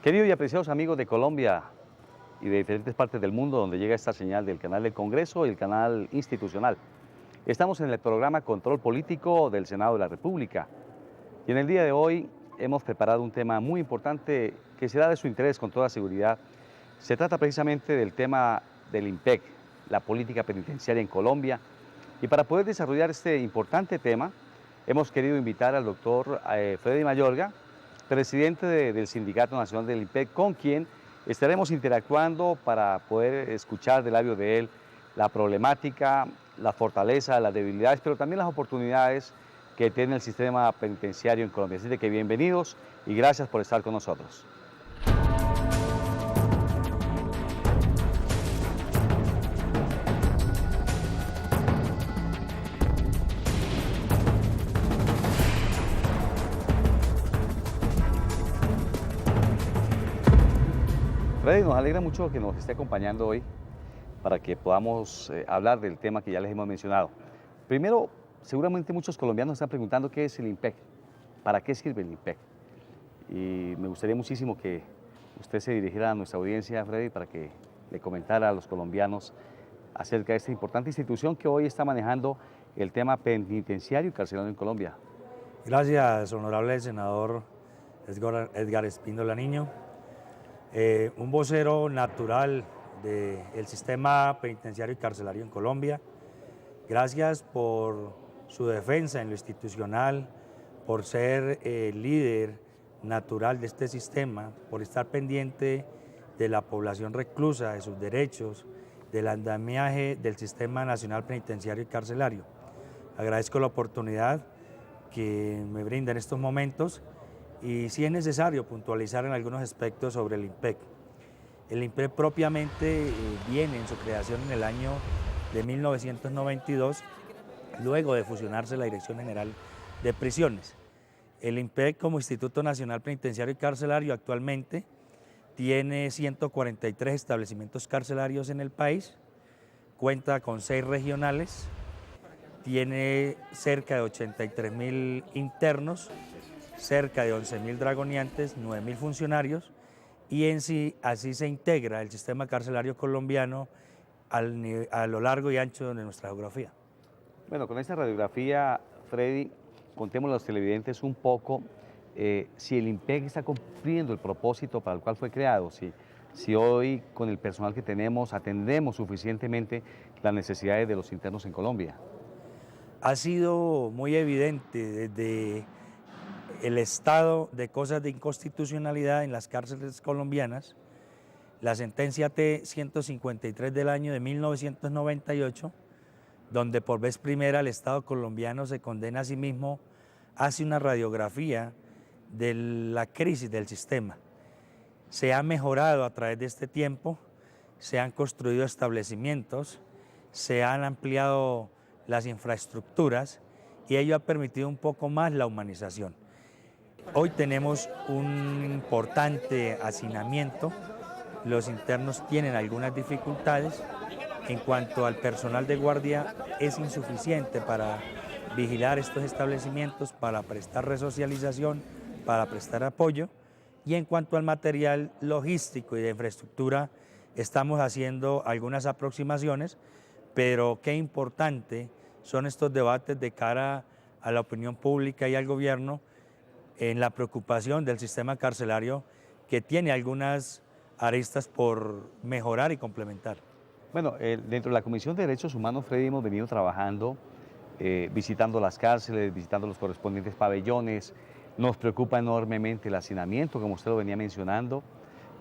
Queridos y apreciados amigos de Colombia y de diferentes partes del mundo donde llega esta señal del canal del Congreso y el canal institucional, estamos en el programa Control Político del Senado de la República y en el día de hoy hemos preparado un tema muy importante que será de su interés con toda seguridad. Se trata precisamente del tema del IMPEC, la política penitenciaria en Colombia, y para poder desarrollar este importante tema hemos querido invitar al doctor Freddy Mayorga, presidente del Sindicato Nacional del IMPEC, con quien estaremos interactuando para poder escuchar de labios de él la problemática, la fortaleza, las debilidades, pero también las oportunidades que tiene el sistema penitenciario en Colombia. Así que bienvenidos y gracias por estar con nosotros. Freddy, nos alegra mucho que nos esté acompañando hoy para que podamos hablar del tema que ya les hemos mencionado. Primero, seguramente muchos colombianos están preguntando qué es el IMPEC, para qué sirve el IMPEC. Y me gustaría muchísimo que usted se dirigiera a nuestra audiencia, Freddy, para que le comentara a los colombianos acerca de esta importante institución que hoy está manejando el tema penitenciario y carcelario en Colombia. Gracias, honorable senador Edgar Espíndola Niño. Un vocero natural del sistema penitenciario y carcelario en Colombia. Gracias por su defensa en lo institucional, por ser líder natural de este sistema, por estar pendiente de la población reclusa, de sus derechos, del andamiaje del Sistema Nacional Penitenciario y Carcelario. Agradezco la oportunidad que me brinda en estos momentos y si es necesario puntualizar en algunos aspectos sobre el IMPEC. El IMPEC propiamente viene en su creación en el año de 1992, luego de fusionarse la Dirección General de Prisiones. El IMPEC como Instituto Nacional Penitenciario y Carcelario actualmente tiene 143 establecimientos carcelarios en el país, cuenta con 6 regionales, tiene cerca de 83.000 internos, cerca de 11.000 dragoniantes, 9.000 funcionarios y en sí así se integra el sistema carcelario colombiano a lo largo y ancho de nuestra geografía. Bueno, con esta radiografía, Freddy, contemos a los televidentes un poco si el IMPEC está cumpliendo el propósito para el cual fue creado, si hoy con el personal que tenemos atendemos suficientemente las necesidades de los internos en Colombia. Ha sido muy evidente desde el estado de cosas de inconstitucionalidad en las cárceles colombianas, la sentencia T-153 del año de 1998, donde por vez primera el Estado colombiano se condena a sí mismo, hace una radiografía de la crisis del sistema. Se ha mejorado a través de este tiempo, se han construido establecimientos, se han ampliado las infraestructuras y ello ha permitido un poco más la humanización. Hoy tenemos un importante hacinamiento, los internos tienen algunas dificultades. En cuanto al personal de guardia, es insuficiente para vigilar estos establecimientos, para prestar resocialización, para prestar apoyo. Y en cuanto al material logístico y de infraestructura, estamos haciendo algunas aproximaciones, pero qué importante son estos debates de cara a la opinión pública y al gobierno en la preocupación del sistema carcelario que tiene algunas aristas por mejorar y complementar. Bueno, dentro de la Comisión de Derechos Humanos, Freddy, hemos venido trabajando, visitando las cárceles, visitando los correspondientes pabellones. Nos preocupa enormemente el hacinamiento, como usted lo venía mencionando.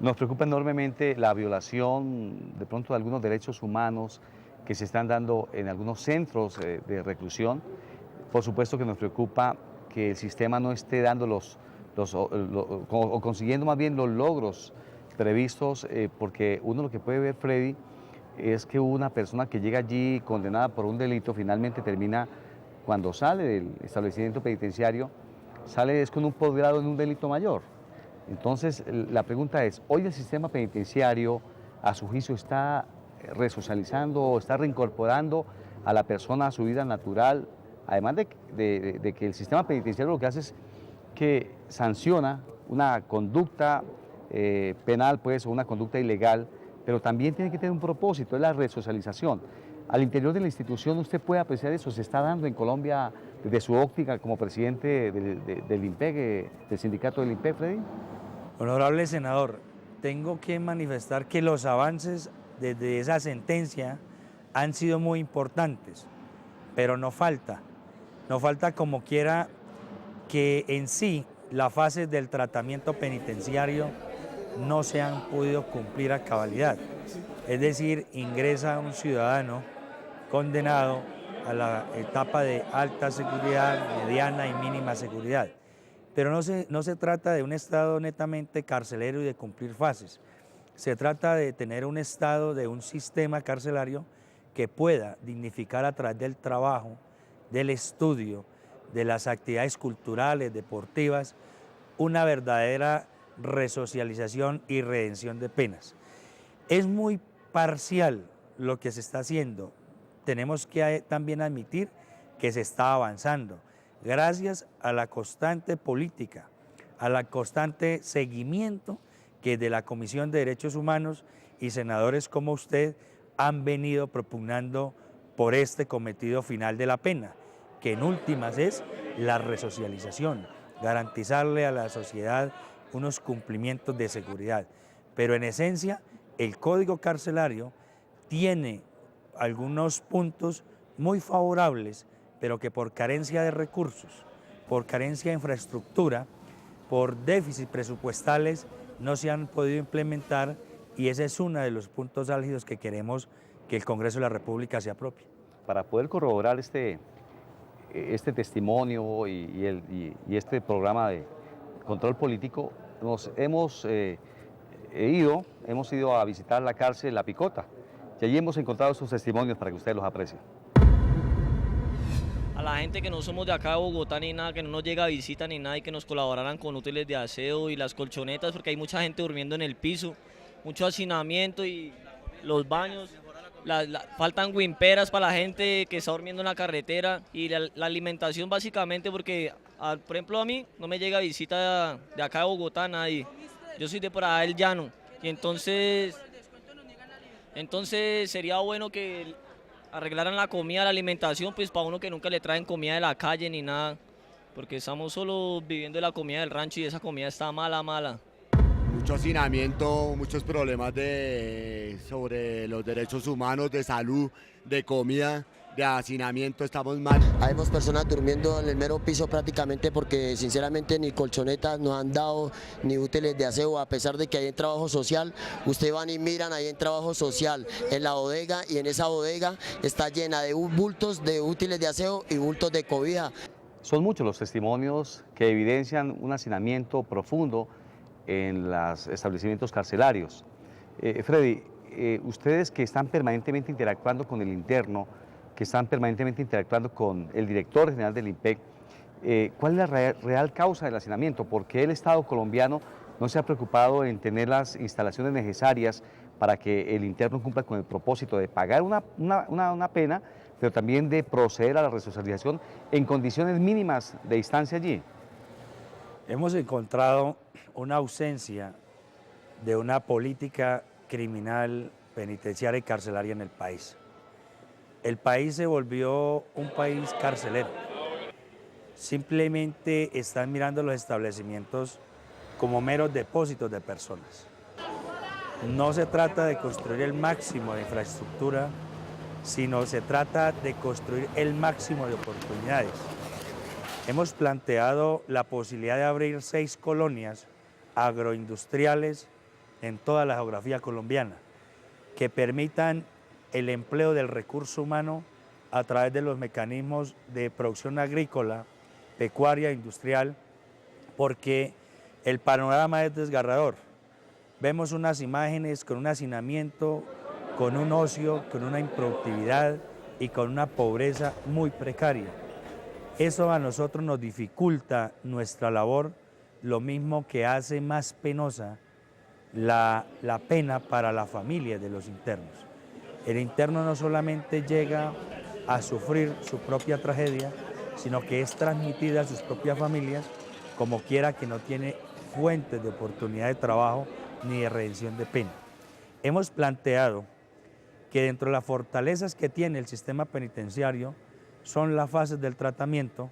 Nos preocupa enormemente la violación, de pronto, de algunos derechos humanos que se están dando en algunos centros de reclusión. Por supuesto que nos preocupa que el sistema no esté dando o consiguiendo más bien los logros previstos, porque uno lo que puede ver, Freddy, es que una persona que llega allí condenada por un delito finalmente termina, cuando sale del establecimiento penitenciario, sale con un posgrado en un delito mayor. Entonces, la pregunta es, ¿hoy el sistema penitenciario, a su juicio, está resocializando, está reincorporando a la persona a su vida natural? Además de que el sistema penitenciario lo que hace es que sanciona una conducta penal, pues, o una conducta ilegal, pero también tiene que tener un propósito, es la resocialización. Al interior de la institución usted puede apreciar eso, se está dando en Colombia desde su óptica como presidente del IMPEC, del sindicato del IMPEC, Freddy. Honorable senador, tengo que manifestar que los avances desde esa sentencia han sido muy importantes, pero no falta como quiera que en sí las fases del tratamiento penitenciario no se han podido cumplir a cabalidad. Es decir, ingresa un ciudadano condenado a la etapa de alta seguridad, mediana y mínima seguridad. Pero no se trata de un estado netamente carcelero y de cumplir fases. Se trata de tener un estado, de un sistema carcelario que pueda dignificar a través del trabajo, del estudio, de las actividades culturales, deportivas, una verdadera resocialización y redención de penas. Es muy parcial lo que se está haciendo. Tenemos que también admitir que se está avanzando, gracias a la constante política, a la constante seguimiento que de la Comisión de Derechos Humanos y senadores como usted han venido propugnando por este cometido final de la pena, que en últimas es la resocialización, garantizarle a la sociedad unos cumplimientos de seguridad. Pero en esencia, el Código Carcelario tiene algunos puntos muy favorables, pero que por carencia de recursos, por carencia de infraestructura, por déficits presupuestales, no se han podido implementar, y ese es uno de los puntos álgidos que queremos que el Congreso de la República se apropie. Para poder corroborar este testimonio y este programa de control político, hemos ido a visitar la cárcel La Picota, y allí hemos encontrado estos testimonios para que ustedes los aprecien. A la gente que no somos de acá de Bogotá ni nada, que no nos llega a visita ni nada, y que nos colaboraran con útiles de aseo y las colchonetas, porque hay mucha gente durmiendo en el piso, mucho hacinamiento y los baños, faltan guimperas para la gente que está durmiendo en la carretera, y la alimentación básicamente, porque por ejemplo a mí no me llega visita de acá de Bogotá nadie, yo soy de por allá del llano, y entonces sería bueno que arreglaran la comida, la alimentación, pues para uno que nunca le traen comida de la calle ni nada, porque estamos solo viviendo de la comida del rancho y esa comida está mala, mala. Mucho hacinamiento, muchos problemas sobre los derechos humanos, de salud, de comida, de hacinamiento, estamos mal. Habemos personas durmiendo en el mero piso prácticamente, porque sinceramente ni colchonetas nos han dado, ni útiles de aseo, a pesar de que hay en trabajo social. Ustedes van y miran, ahí en trabajo social, en la bodega, y en esa bodega está llena de bultos de útiles de aseo y bultos de cobija. Son muchos los testimonios que evidencian un hacinamiento profundo en los establecimientos carcelarios. Freddy, ustedes que están permanentemente interactuando con el interno, que están permanentemente interactuando con el director general del IMPEC, ¿cuál es la real causa del hacinamiento? ¿Por qué el Estado colombiano no se ha preocupado en tener las instalaciones necesarias para que el interno cumpla con el propósito de pagar una pena, pero también de proceder a la resocialización en condiciones mínimas de instancia allí? Hemos encontrado una ausencia de una política criminal, penitenciaria y carcelaria en el país. El país se volvió un país carcelero. Simplemente están mirando los establecimientos como meros depósitos de personas. No se trata de construir el máximo de infraestructura, sino se trata de construir el máximo de oportunidades. Hemos planteado la posibilidad de abrir 6 colonias agroindustriales en toda la geografía colombiana, que permitan el empleo del recurso humano a través de los mecanismos de producción agrícola, pecuaria e industrial, porque el panorama es desgarrador. Vemos unas imágenes con un hacinamiento, con un ocio, con una improductividad y con una pobreza muy precaria. Eso a nosotros nos dificulta nuestra labor lo mismo que hace más penosa la pena para la familia de los internos. El interno no solamente llega a sufrir su propia tragedia, sino que es transmitida a sus propias familias, como quiera que no tiene fuentes de oportunidad de trabajo ni de redención de pena. Hemos planteado que dentro de las fortalezas que tiene el sistema penitenciario son las fases del tratamiento,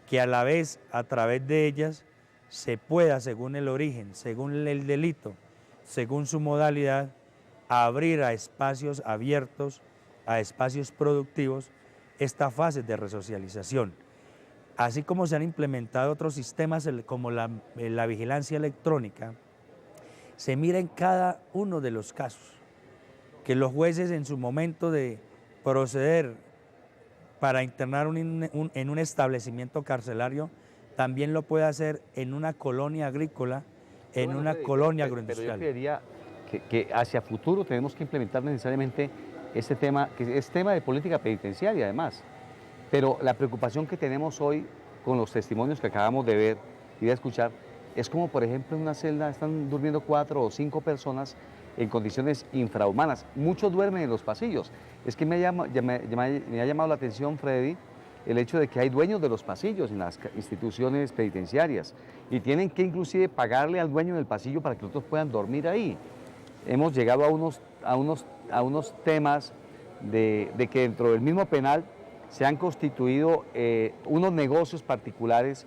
que a la vez, a través de ellas, se pueda, según el origen, según el delito, según su modalidad, abrir a espacios abiertos, a espacios productivos, estas fases de resocialización. Así como se han implementado otros sistemas como la vigilancia electrónica, se mira en cada uno de los casos, que los jueces en su momento de proceder para internar en un establecimiento carcelario, también lo puede hacer en una colonia agrícola, en una colonia agroindustrial. Pero yo creería que hacia futuro tenemos que implementar necesariamente este tema, que es tema de política penitenciaria además. Pero la preocupación que tenemos hoy con los testimonios que acabamos de ver y de escuchar es como, por ejemplo, en una celda están durmiendo 4 o 5 personas en condiciones infrahumanas. Muchos duermen en los pasillos. Es que me ha llamado la atención, Freddy, el hecho de que hay dueños de los pasillos en las instituciones penitenciarias y tienen que inclusive pagarle al dueño del pasillo para que otros puedan dormir ahí. Hemos llegado a unos temas de que dentro del mismo penal se han constituido unos negocios particulares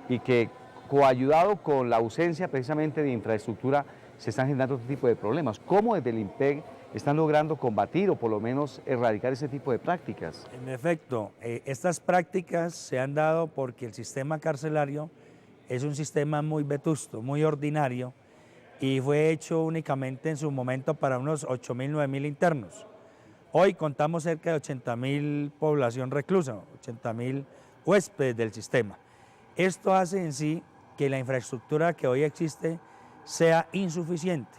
y que, coayudado con la ausencia precisamente de infraestructura, se están generando otro tipo de problemas. ¿Cómo desde el IMPEC están logrando combatir o por lo menos erradicar ese tipo de prácticas? En efecto, estas prácticas se han dado porque el sistema carcelario es un sistema muy vetusto, muy ordinario, y fue hecho únicamente en su momento para unos 8.000, 9.000 internos. Hoy contamos cerca de 80.000 población reclusa, 80.000 huéspedes del sistema. Esto hace en sí que la infraestructura que hoy existe sea insuficiente.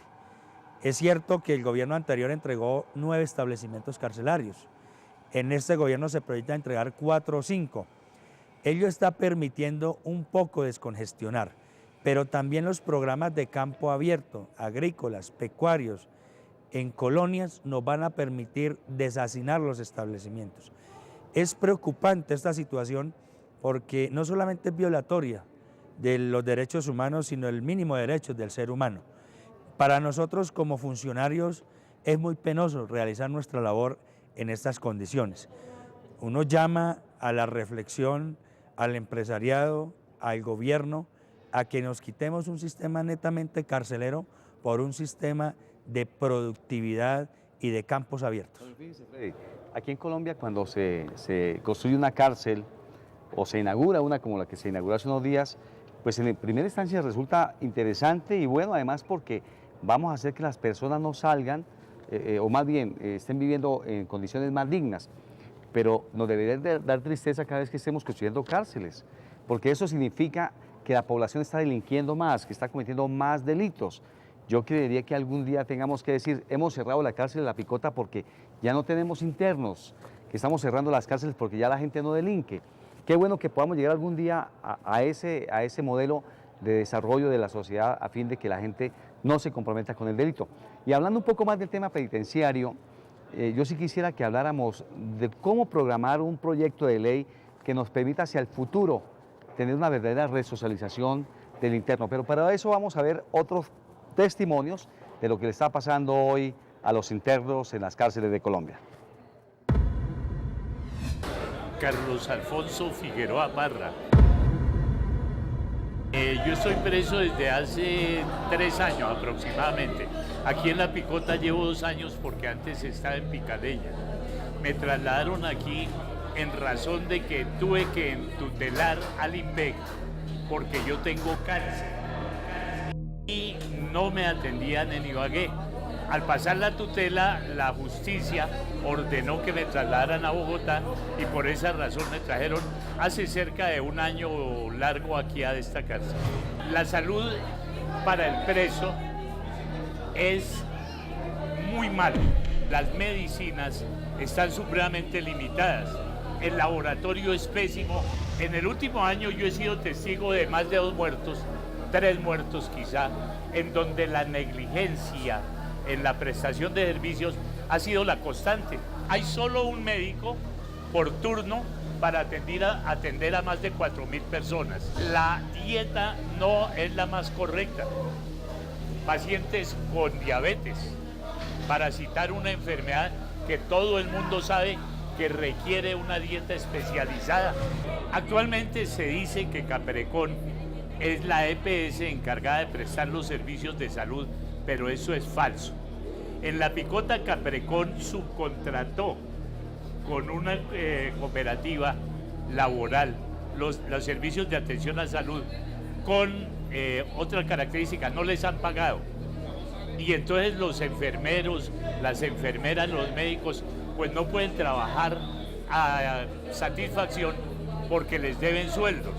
Es cierto que el gobierno anterior entregó 9 establecimientos carcelarios. En este gobierno se proyecta entregar 4 o 5. Ello está permitiendo un poco descongestionar, pero también los programas de campo abierto, agrícolas, pecuarios, en colonias nos van a permitir deshacinar los establecimientos. Es preocupante esta situación porque no solamente es violatoria de los derechos humanos, sino el mínimo de derechos del ser humano. Para nosotros como funcionarios es muy penoso realizar nuestra labor en estas condiciones. Uno llama a la reflexión, al empresariado, al gobierno, a que nos quitemos un sistema netamente carcelero por un sistema de productividad y de campos abiertos. Fíjense, Freddy, aquí en Colombia cuando se construye una cárcel o se inaugura una como la que se inauguró hace unos días, pues en primera instancia resulta interesante y bueno, además porque vamos a hacer que las personas no salgan, o más bien estén viviendo en condiciones más dignas, pero nos debería dar tristeza cada vez que estemos construyendo cárceles, porque eso significa que la población está delinquiendo más, que está cometiendo más delitos. Yo creería que algún día tengamos que decir, hemos cerrado la cárcel de La Picota porque ya no tenemos internos, que estamos cerrando las cárceles porque ya la gente no delinque. Qué bueno que podamos llegar algún día a ese modelo de desarrollo de la sociedad a fin de que la gente no se comprometa con el delito. Y hablando un poco más del tema penitenciario, yo sí quisiera que habláramos de cómo programar un proyecto de ley que nos permita hacia el futuro tener una verdadera resocialización del interno. Pero para eso vamos a ver otros testimonios de lo que le está pasando hoy a los internos en las cárceles de Colombia. Carlos Alfonso Figueroa Parra. Yo estoy preso desde hace 3 años aproximadamente. Aquí en La Picota llevo 2 años porque antes estaba en Picaleña. Me trasladaron aquí en razón de que tuve que tutelar al IMPEC porque yo tengo cáncer y no me atendían en Ibagué. Al pasar la tutela, la justicia ordenó que me trasladaran a Bogotá y por esa razón me trajeron hace cerca de 1 año largo aquí a esta cárcel. La salud para el preso es muy mala. Las medicinas están supremamente limitadas. El laboratorio es pésimo. En el último año yo he sido testigo de más de 2 muertos 3 muertos quizá, en donde la negligencia en la prestación de servicios ha sido la constante. Hay solo un médico por turno para atender a más de 4.000 personas. La dieta no es la más correcta. Pacientes con diabetes, para citar una enfermedad que todo el mundo sabe que requiere una dieta especializada. Actualmente se dice que Caprecon es la EPS encargada de prestar los servicios de salud, pero eso es falso. En la picota Caprecon subcontrató con una cooperativa laboral los servicios de atención a salud con otra característica, no les han pagado. Y entonces los enfermeros, las enfermeras, los médicos, pues no pueden trabajar a satisfacción porque les deben sueldos.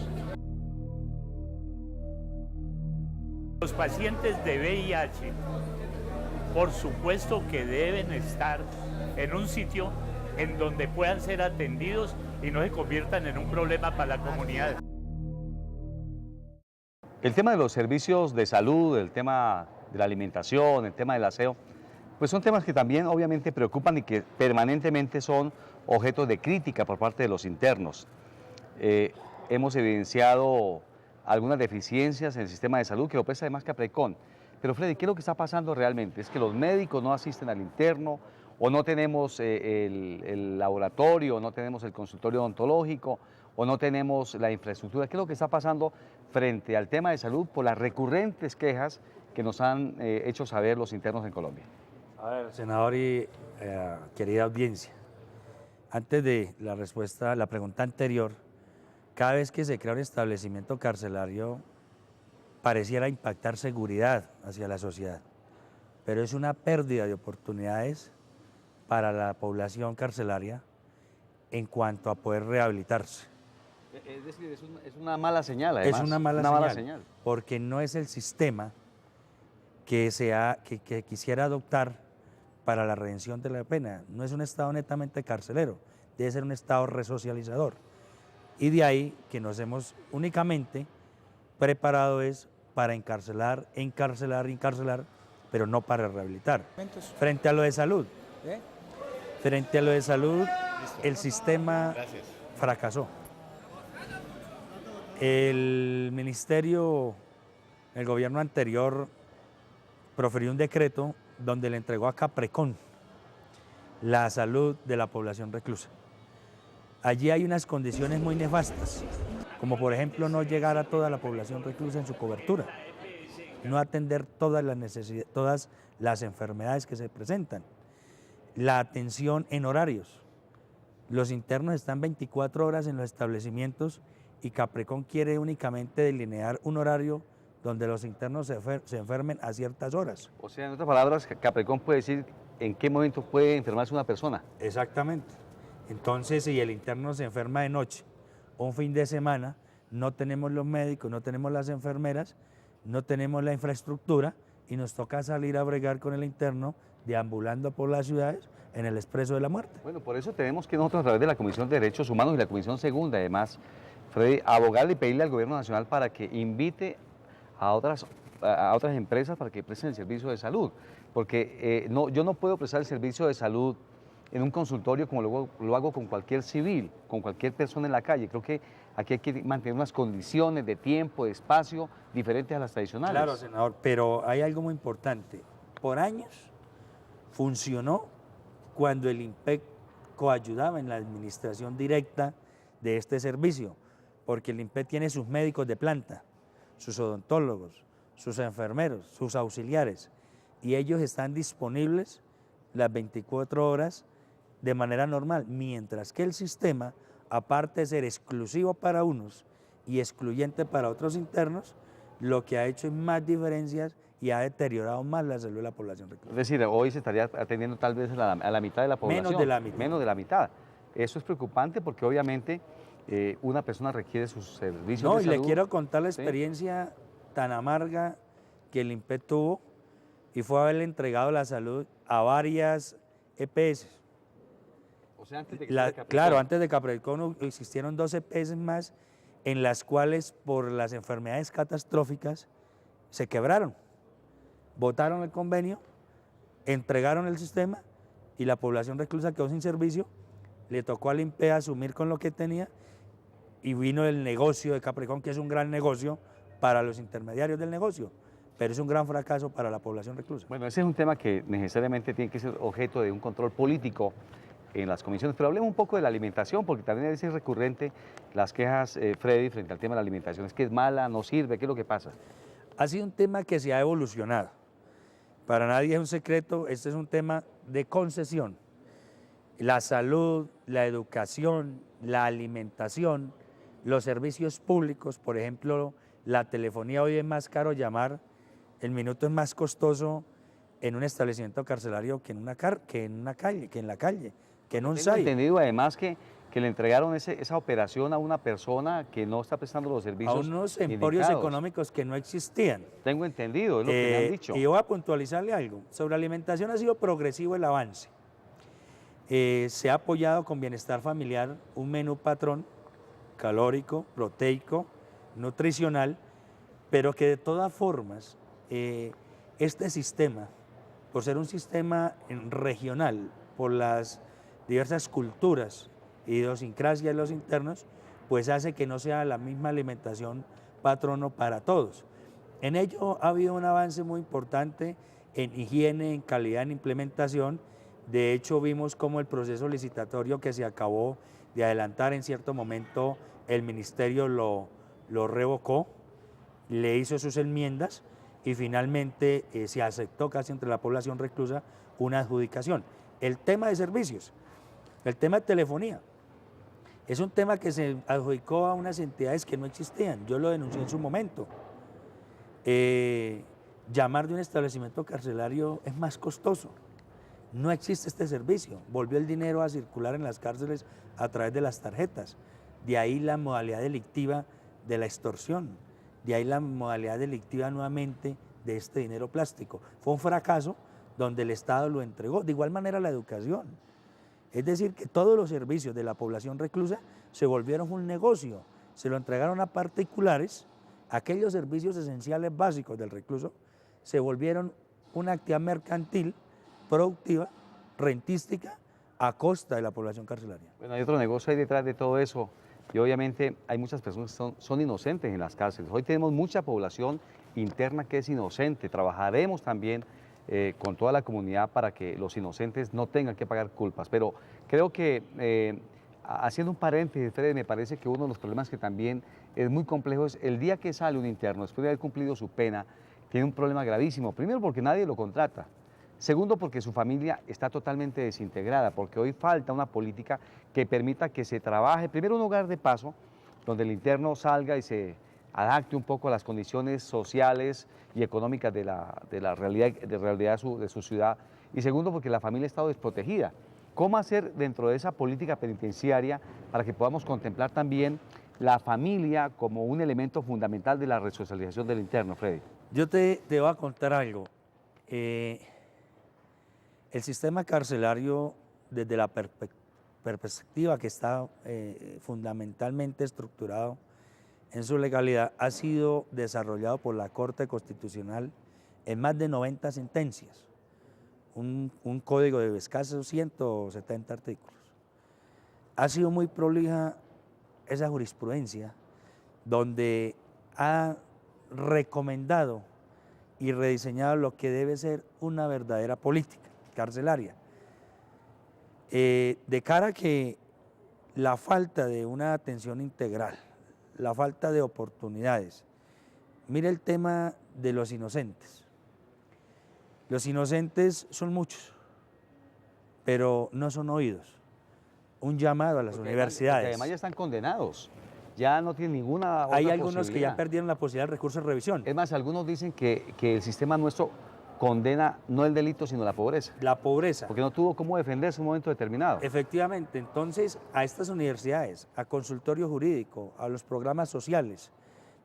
Los pacientes de VIH, por supuesto que deben estar en un sitio en donde puedan ser atendidos y no se conviertan en un problema para la comunidad. El tema de los servicios de salud, el tema de la alimentación, el tema del aseo, pues son temas que también obviamente preocupan y que permanentemente son objeto de crítica por parte de los internos. Hemos evidenciado algunas deficiencias en el sistema de salud que lo presta además Caprecon. Pero Freddy, ¿qué es lo que está pasando realmente? ¿Es que los médicos no asisten al interno o no tenemos el laboratorio, o no tenemos el consultorio odontológico o no tenemos la infraestructura? ¿Qué es lo que está pasando frente al tema de salud por las recurrentes quejas que nos han hecho saber los internos en Colombia? A ver, senador y querida audiencia, antes de la respuesta a la pregunta anterior, cada vez que se crea un establecimiento carcelario pareciera impactar seguridad hacia la sociedad, pero es una pérdida de oportunidades para la población carcelaria en cuanto a poder rehabilitarse. Es decir, es una mala señal, además. Es una mala señal, porque no es el sistema que quisiera adoptar para la redención de la pena. No es un Estado netamente carcelero, debe ser un Estado resocializador. Y de ahí que nos hemos únicamente preparado es para encarcelar, pero no para rehabilitar. Frente a lo de salud, el sistema fracasó. El ministerio, el gobierno anterior, profirió un decreto donde le entregó a Caprecon la salud de la población reclusa. Allí hay unas condiciones muy nefastas, como por ejemplo no llegar a toda la población reclusa en su cobertura, no atender todas las enfermedades que se presentan, la atención en horarios. Los internos están 24 horas en los establecimientos y Caprecon quiere únicamente delinear un horario donde los internos se enfermen a ciertas horas. O sea, en otras palabras, Caprecon puede decir en qué momento puede enfermarse una persona. Exactamente. Entonces, si el interno se enferma de noche o un fin de semana, no tenemos los médicos, no tenemos las enfermeras, no tenemos la infraestructura y nos toca salir a bregar con el interno deambulando por las ciudades en el expreso de la muerte. Bueno, por eso tenemos que nosotros a través de la Comisión de Derechos Humanos y la Comisión Segunda, además, Freddy, abogarle y pedirle al Gobierno Nacional para que invite a otras empresas para que presten el servicio de salud, porque yo no puedo prestar el servicio de salud en un consultorio como lo hago con cualquier civil, con cualquier persona en la calle. Creo que aquí hay que mantener unas condiciones de tiempo, de espacio, diferentes a las tradicionales. Claro, senador, pero hay algo muy importante. Por años funcionó cuando el INPEC coayudaba en la administración directa de este servicio, porque el INPEC tiene sus médicos de planta, sus odontólogos, sus enfermeros, sus auxiliares, y ellos están disponibles las 24 horas de manera normal, mientras que el sistema, aparte de ser exclusivo para unos y excluyente para otros internos, lo que ha hecho es más diferencias y ha deteriorado más la salud de la población reclusa. Es decir, hoy se estaría atendiendo tal vez a la mitad de la población. Menos de la mitad. Menos de la mitad. Eso es preocupante porque obviamente una persona requiere sus servicios de salud. No, y le quiero contar la experiencia tan amarga que el INPEC tuvo y fue haberle entregado la salud a varias EPS. O sea, antes de que Claro, antes de Caprecon existieron 2 EPS más en las cuales por las enfermedades catastróficas se quebraron, votaron el convenio, entregaron el sistema y la población reclusa quedó sin servicio, le tocó al INPE asumir con lo que tenía y vino el negocio de Capricorn, que es un gran negocio para los intermediarios del negocio, pero es un gran fracaso para la población reclusa. Bueno, ese es un tema que necesariamente tiene que ser objeto de un control político en las comisiones, pero hablemos un poco de la alimentación, porque también es recurrente las quejas, Freddy, frente al tema de la alimentación. Es que es mala, no sirve, ¿qué es lo que pasa? Ha sido un tema que se ha evolucionado. Para nadie es un secreto, este es un tema de concesión. La salud, la educación, la alimentación, los servicios públicos, por ejemplo, la telefonía hoy es más caro llamar, el minuto es más costoso en un establecimiento carcelario que en la calle, que en un Tengo SAI. entendido además que le entregaron esa operación a una persona que no está prestando los servicios A unos emporios indicados. económicos que no existían. Tengo entendido, es lo que me han dicho. Y yo voy a puntualizarle algo. Sobre alimentación ha sido progresivo el avance. Se ha apoyado con bienestar familiar un menú patrón calórico, proteico, nutricional, pero que de todas formas este sistema, por ser un sistema regional, por las diversas culturas, idiosincrasias de los internos, pues hace que no sea la misma alimentación patrono para todos. En ello ha habido un avance muy importante en higiene, en calidad, en implementación. De hecho, vimos cómo el proceso licitatorio que se acabó de adelantar en cierto momento, el ministerio lo revocó, le hizo sus enmiendas y finalmente se aceptó casi entre la población reclusa una adjudicación. El tema de servicios, el tema de telefonía, es un tema que se adjudicó a unas entidades que no existían. Yo lo denuncié en su momento. Llamar de un establecimiento carcelario es más costoso. No existe este servicio. Volvió el dinero a circular en las cárceles a través de las tarjetas. De ahí la modalidad delictiva de la extorsión. De ahí la modalidad delictiva nuevamente de este dinero plástico. Fue un fracaso donde el Estado lo entregó. De igual manera la educación. Es decir, que todos los servicios de la población reclusa se volvieron un negocio. Se lo entregaron a particulares. Aquellos servicios esenciales básicos del recluso se volvieron una actividad mercantil, productiva, rentística, a costa de la población carcelaria. Bueno, hay otro negocio ahí detrás de todo eso y obviamente hay muchas personas que son inocentes en las cárceles. Hoy tenemos mucha población interna que es inocente. Trabajaremos también con toda la comunidad para que los inocentes no tengan que pagar culpas. Pero creo que, haciendo un paréntesis, Freddy, me parece que uno de los problemas que también es muy complejo es el día que sale un interno, después de haber cumplido su pena, tiene un problema gravísimo. Primero, porque nadie lo contrata. Segundo, porque su familia está totalmente desintegrada, porque hoy falta una política que permita que se trabaje, primero un hogar de paso, donde el interno salga y se adapte un poco a las condiciones sociales y económicas de la realidad, de su ciudad. Y segundo, porque la familia ha estado desprotegida. ¿Cómo hacer dentro de esa política penitenciaria para que podamos contemplar también la familia como un elemento fundamental de la resocialización del interno, Freddy? Yo te voy a contar algo. El sistema carcelario, desde la perspectiva que está fundamentalmente estructurado en su legalidad, ha sido desarrollado por la Corte Constitucional en más de 90 sentencias, un código de escasos 170 artículos. Ha sido muy prolija esa jurisprudencia, donde ha recomendado y rediseñado lo que debe ser una verdadera política carcelaria, de cara a que la falta de una atención integral, la falta de oportunidades. Mire el tema de los inocentes. Los inocentes son muchos, pero no son oídos. Un llamado a las universidades. Además ya están condenados, ya no tienen ninguna otra Hay algunos que posibilidad. ya perdieron la posibilidad del recurso de revisión. Es más, algunos dicen que el sistema nuestro condena no el delito, sino la pobreza. La pobreza. Porque no tuvo cómo defenderse en un momento determinado. Efectivamente, entonces a estas universidades, a consultorio jurídico, a los programas sociales,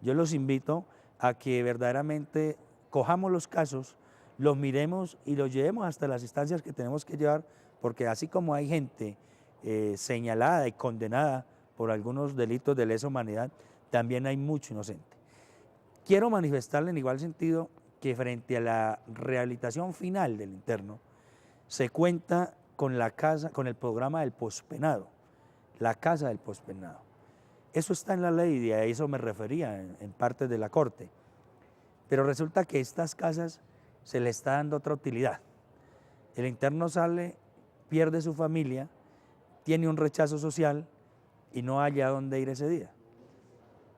yo los invito a que verdaderamente cojamos los casos, los miremos y los llevemos hasta las instancias que tenemos que llevar, porque así como hay gente señalada y condenada por algunos delitos de lesa humanidad, también hay mucho inocente. Quiero manifestarle en igual sentido que frente a la rehabilitación final del interno, se cuenta con la casa, con el programa del pospenado, la casa del pospenado. Eso está en la ley y a eso me refería en parte de la Corte. Pero resulta que estas casas se le está dando otra utilidad. El interno sale, pierde su familia, tiene un rechazo social y no haya dónde ir ese día.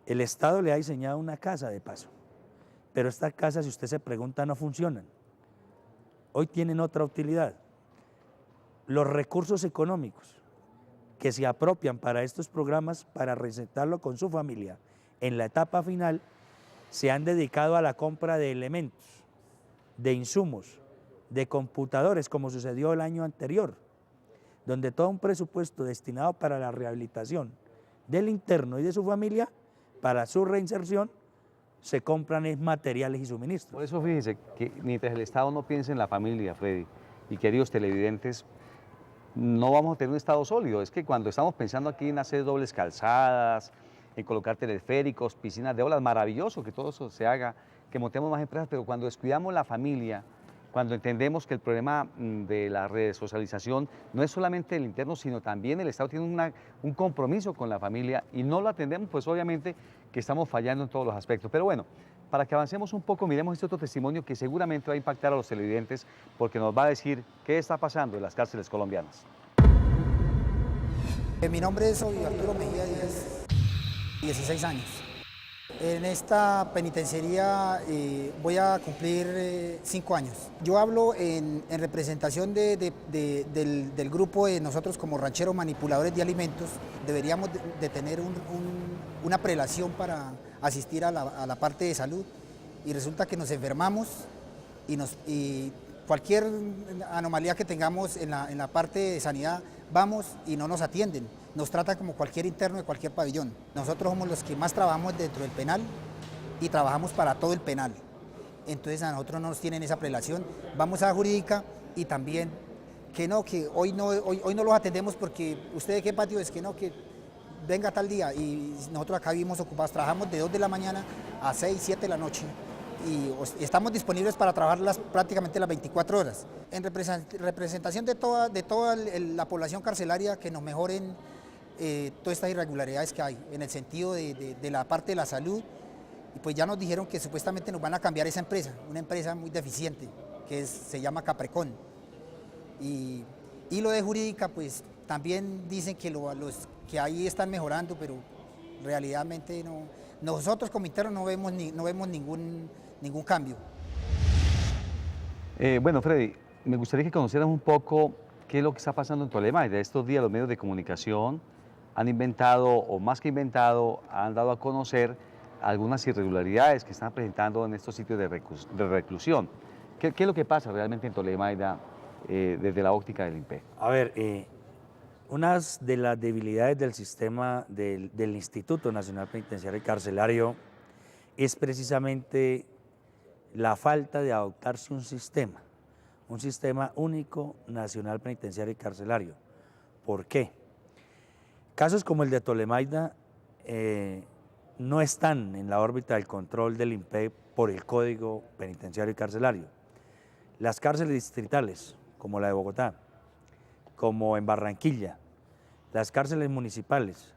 El Estado le ha diseñado una casa de paso, pero estas casas, si usted se pregunta, no funcionan. Hoy tienen otra utilidad. Los recursos económicos que se apropian para estos programas, para recetarlo con su familia en la etapa final, se han dedicado a la compra de elementos, de insumos, de computadores, como sucedió el año anterior, donde todo un presupuesto destinado para la rehabilitación del interno y de su familia, para su reinserción, se compran materiales y suministros. Por eso fíjense que mientras el Estado no piense en la familia, Freddy, y queridos televidentes, no vamos a tener un Estado sólido. Es que cuando estamos pensando aquí en hacer dobles calzadas, en colocar teleféricos, piscinas de olas, maravilloso que todo eso se haga, que montemos más empresas, pero cuando descuidamos la familia, cuando entendemos que el problema de la resocialización no es solamente el interno, sino también el Estado tiene un compromiso con la familia y no lo atendemos, pues obviamente que estamos fallando en todos los aspectos. Pero bueno, para que avancemos un poco, miremos este otro testimonio que seguramente va a impactar a los televidentes porque nos va a decir qué está pasando en las cárceles colombianas. Mi nombre es Arturo Mejía Díaz, 16 años. En esta penitenciaría voy a cumplir 5 años. Yo hablo en representación del grupo de nosotros como rancheros manipuladores de alimentos. Deberíamos de tener una prelación para asistir a la parte de salud y resulta que nos enfermamos y cualquier anomalía que tengamos en la parte de sanidad vamos y no nos atienden. Nos tratan como cualquier interno de cualquier pabellón. Nosotros somos los que más trabajamos dentro del penal y trabajamos para todo el penal. Entonces a nosotros no nos tienen esa prelación. Vamos a la jurídica y también que hoy no los atendemos porque usted de qué patio es, que venga tal día y nosotros acá vivimos ocupados. Trabajamos de 2 de la mañana a 6, 7 de la noche. Y estamos disponibles para trabajar prácticamente las 24 horas. En representación de toda la población carcelaria, que nos mejoren todas estas irregularidades que hay en el sentido de la parte de la salud. Y pues ya nos dijeron que supuestamente nos van a cambiar esa empresa, una empresa muy deficiente, se llama Caprecon. Y lo de jurídica, pues también dicen que los que ahí están mejorando, pero realmente no. Nosotros como internos no vemos ningún cambio. Bueno, Freddy, me gustaría que conocieras un poco qué es lo que está pasando en Tolemaida. De estos días los medios de comunicación han inventado, o más que inventado, han dado a conocer algunas irregularidades que están presentando en estos sitios de reclusión. ¿Qué es lo que pasa realmente en Tolemaida desde la óptica del INPE? A ver, una de las debilidades del sistema del Instituto Nacional Penitenciario y Carcelario es precisamente la falta de adoptarse un sistema único nacional penitenciario y carcelario. ¿Por qué? Casos como el de Tolemaida no están en la órbita del control del INPE por el Código Penitenciario y Carcelario. Las cárceles distritales, como la de Bogotá, como en Barranquilla, las cárceles municipales,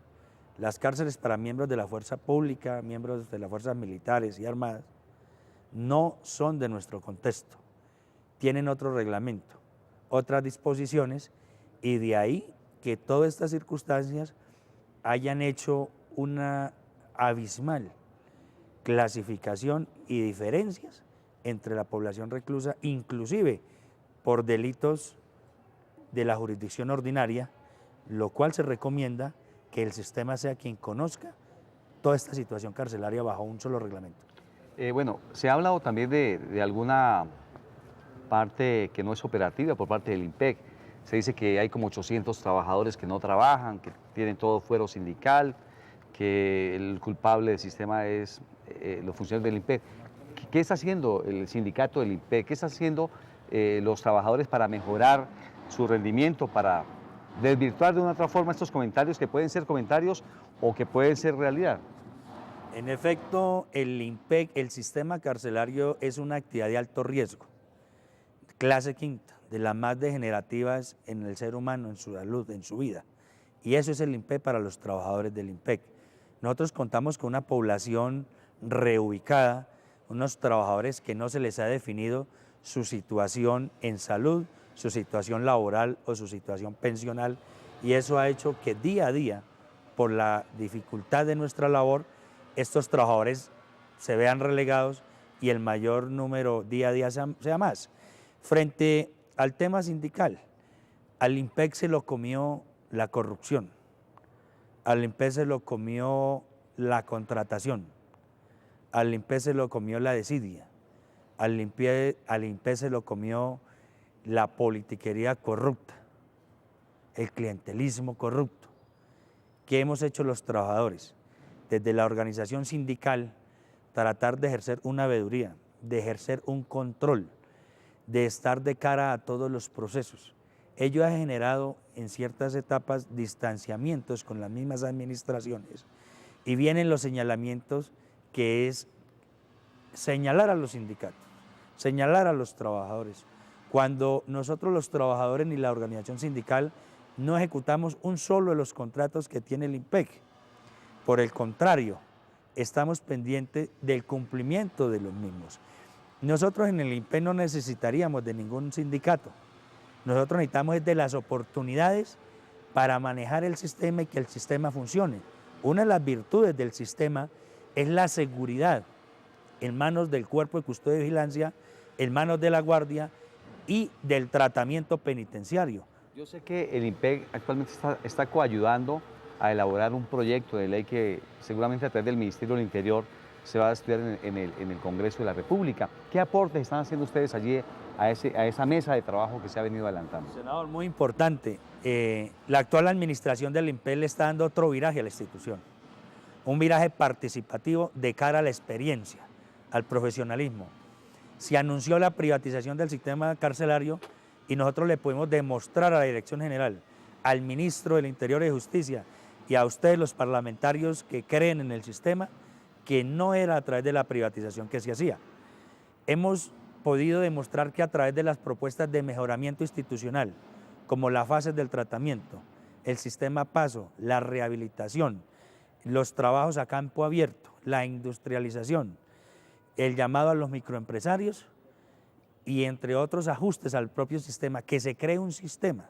las cárceles para miembros de la fuerza pública, miembros de las fuerzas militares y armadas, no son de nuestro contexto, tienen otro reglamento, otras disposiciones, y de ahí que todas estas circunstancias hayan hecho una abismal clasificación y diferencias entre la población reclusa, inclusive por delitos de la jurisdicción ordinaria, lo cual se recomienda que el sistema sea quien conozca toda esta situación carcelaria bajo un solo reglamento. Bueno, se ha hablado también de alguna parte que no es operativa por parte del INPEC. Se dice que hay como 800 trabajadores que no trabajan, que tienen todo fuero sindical, que el culpable del sistema es los funcionarios del INPEC. ¿Qué está haciendo el sindicato del INPEC? ¿Qué está haciendo los trabajadores para mejorar su rendimiento, para desvirtuar de una otra forma estos comentarios que pueden ser comentarios o que pueden ser realidad? En efecto, el IMPEC, el sistema carcelario, es una actividad de alto riesgo, clase quinta, de las más degenerativas en el ser humano, en su salud, en su vida. Y eso es el IMPEC para los trabajadores del IMPEC. Nosotros contamos con una población reubicada, unos trabajadores que no se les ha definido su situación en salud, su situación laboral o su situación pensional, y eso ha hecho que día a día, por la dificultad de nuestra labor, estos trabajadores se vean relegados y el mayor número día a día sea más. Frente al tema sindical, al IMPEC se lo comió la corrupción, al IMPEC se lo comió la contratación, al IMPEC se lo comió la desidia, al IMPEC se lo comió la politiquería corrupta, el clientelismo corrupto. ¿Qué hemos hecho los trabajadores? Desde la organización sindical, tratar de ejercer una veeduría, de ejercer un control, de estar de cara a todos los procesos. Ello ha generado en ciertas etapas distanciamientos con las mismas administraciones y vienen los señalamientos, que es señalar a los sindicatos, señalar a los trabajadores, cuando nosotros los trabajadores ni la organización sindical no ejecutamos un solo de los contratos que tiene el IMPEC. Por el contrario, estamos pendientes del cumplimiento de los mismos. Nosotros en el IMPEC no necesitaríamos de ningún sindicato. Nosotros necesitamos de las oportunidades para manejar el sistema y que el sistema funcione. Una de las virtudes del sistema es la seguridad en manos del Cuerpo de Custodia y Vigilancia, en manos de la Guardia y del tratamiento penitenciario. Yo sé que el IMPEC actualmente está coayudando a elaborar un proyecto de ley que seguramente a través del Ministerio del Interior se va a estudiar en el Congreso de la República. ¿Qué aportes están haciendo ustedes allí a esa mesa de trabajo que se ha venido adelantando? Senador, muy importante. La actual administración del IMPEC le está dando otro viraje a la institución. Un viraje participativo de cara a la experiencia, al profesionalismo. Se anunció la privatización del sistema carcelario y nosotros le podemos demostrar a la Dirección General, al Ministro del Interior y de Justicia y a ustedes los parlamentarios que creen en el sistema, que no era a través de la privatización que se hacía. Hemos podido demostrar que a través de las propuestas de mejoramiento institucional, como las fases del tratamiento, el sistema PASO, la rehabilitación, los trabajos a campo abierto, la industrialización, el llamado a los microempresarios y entre otros ajustes al propio sistema, que se cree un sistema,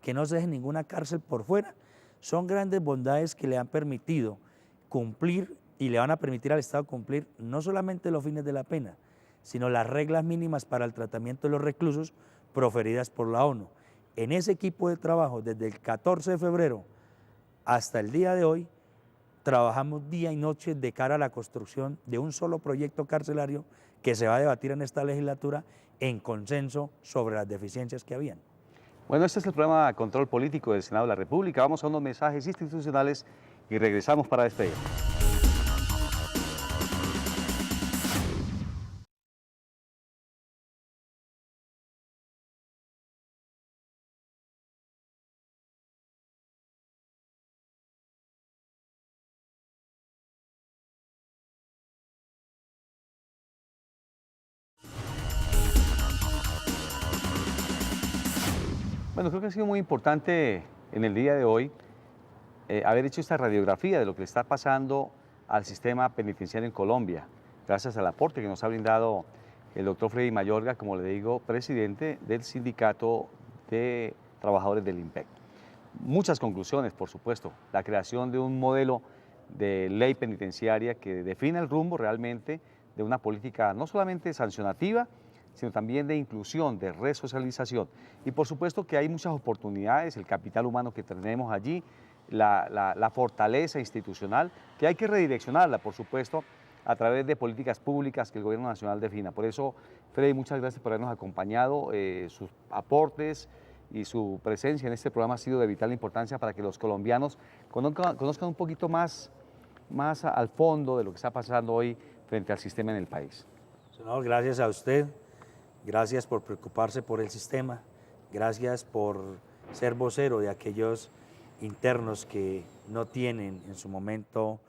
que no se deje ninguna cárcel por fuera, son grandes bondades que le han permitido cumplir y le van a permitir al Estado cumplir no solamente los fines de la pena, sino las reglas mínimas para el tratamiento de los reclusos proferidas por la ONU. En ese equipo de trabajo, desde el 14 de febrero hasta el día de hoy, trabajamos día y noche de cara a la construcción de un solo proyecto carcelario que se va a debatir en esta legislatura en consenso sobre las deficiencias que habían. Bueno, este es el programa Control Político del Senado de la República. Vamos a unos mensajes institucionales y regresamos para despedir. Bueno, creo que ha sido muy importante en el día de hoy haber hecho esta radiografía de lo que le está pasando al sistema penitenciario en Colombia, gracias al aporte que nos ha brindado el doctor Freddy Mayorga, como le digo, presidente del Sindicato de Trabajadores del IMPEC. Muchas conclusiones, por supuesto, la creación de un modelo de ley penitenciaria que defina el rumbo realmente de una política no solamente sancionativa, sino también de inclusión, de resocialización. Y por supuesto que hay muchas oportunidades, el capital humano que tenemos allí, la fortaleza institucional, que hay que redireccionarla, por supuesto, a través de políticas públicas que el Gobierno Nacional defina. Por eso, Freddy, muchas gracias por habernos acompañado, sus aportes y su presencia en este programa ha sido de vital importancia para que los colombianos conozcan un poquito más al fondo de lo que está pasando hoy frente al sistema en el país. Senador, gracias a usted. Gracias por preocuparse por el sistema, gracias por ser vocero de aquellos internos que no tienen en su momento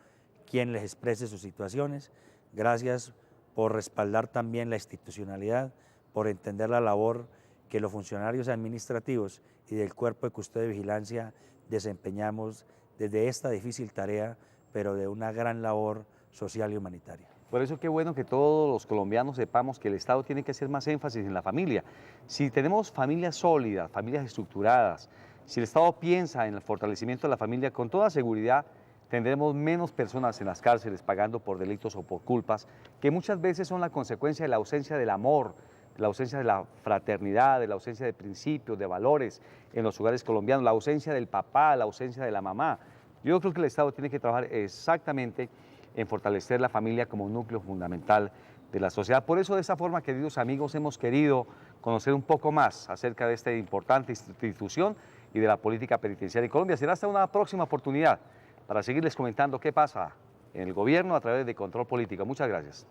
quien les exprese sus situaciones. Gracias por respaldar también la institucionalidad, por entender la labor que los funcionarios administrativos y del Cuerpo de Custodia y Vigilancia desempeñamos desde esta difícil tarea, pero de una gran labor social y humanitaria. Por eso qué bueno que todos los colombianos sepamos que el Estado tiene que hacer más énfasis en la familia. Si tenemos familias sólidas, familias estructuradas, si el Estado piensa en el fortalecimiento de la familia, con toda seguridad tendremos menos personas en las cárceles pagando por delitos o por culpas, que muchas veces son la consecuencia de la ausencia del amor, de la ausencia de la fraternidad, de la ausencia de principios, de valores en los hogares colombianos, la ausencia del papá, la ausencia de la mamá. Yo creo que el Estado tiene que trabajar exactamente en fortalecer la familia como un núcleo fundamental de la sociedad. Por eso, de esa forma, queridos amigos, hemos querido conocer un poco más acerca de esta importante institución y de la política penitenciaria en Colombia. Será hasta una próxima oportunidad para seguirles comentando qué pasa en el gobierno a través de Control Político. Muchas gracias.